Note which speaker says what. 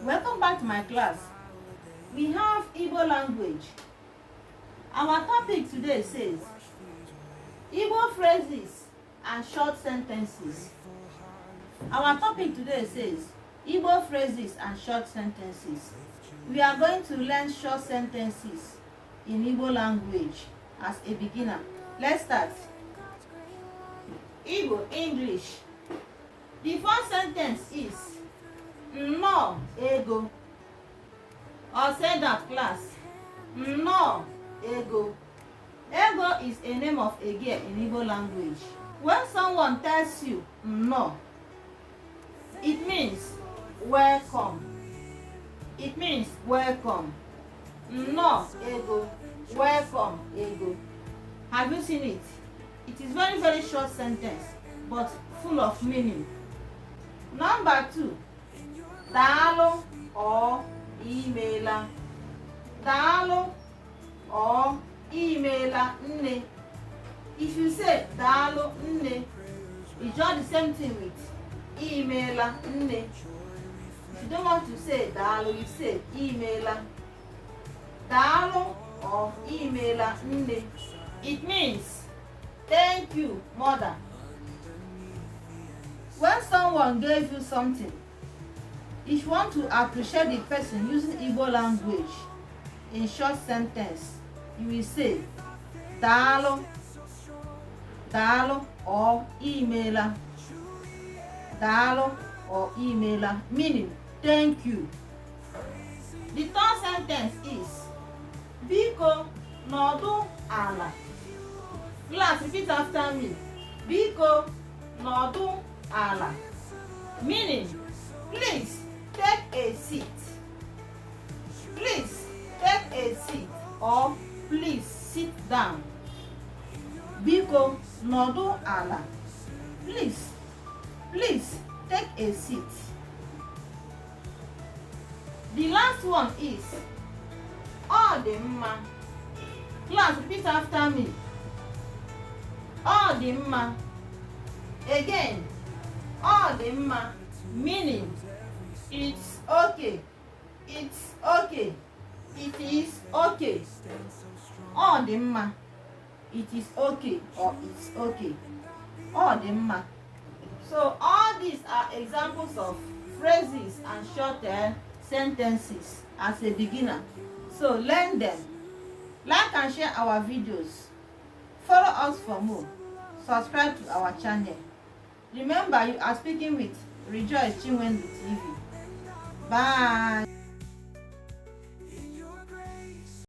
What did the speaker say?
Speaker 1: Welcome back to my class. We have Igbo language. Our topic today says Igbo phrases and short sentences. Our topic today says Igbo phrases and short sentences. We are going to learn short sentences in Igbo language as a beginner. Let's start. Igbo English. The first sentence is Nnọọ ego. Or say that, class. Nnọọ ego. Ego is a name of a girl in Igbo language. When someone tells you Nnọọ, it means welcome. It means welcome. Nnọọ ego. Welcome ego. Have you seen it? It is very short sentence, but full of meaning. Number 2. Daalụ or imeela. Daalụ or imeela nne. If you say daalụ nne, it's just the same thing with imeela nne. If you don't want to say daalụ, you say imeela. Daalụ or imeela nne. It means thank you, mother. When someone gave you something, if you want to appreciate the person using Igbo language in short sentence, you will say Daalụ, Daalụ or imeela. Daalụ or imeela, meaning thank you. The third sentence is Biko nọdụ ala. Class, repeat after me. Biko nọdụ ala, meaning please take a seat. Please take a seat or please sit down. Biko nọdụ ala. Please take a seat. The last one is Ọ dị mma. Class, repeat after me. Ọ dị mma. Again, Ọ dị mma, meaning it's okay. It's okay. It is okay. Ọ dị mma. It is okay or it's okay. Ọ dị mma. So all these are examples of phrases and short sentences as a beginner. So learn them. Like and share our videos. Follow us for more. Subscribe to our channel. Remember, you are speaking with Rejoice Chinwendu TV. Bye.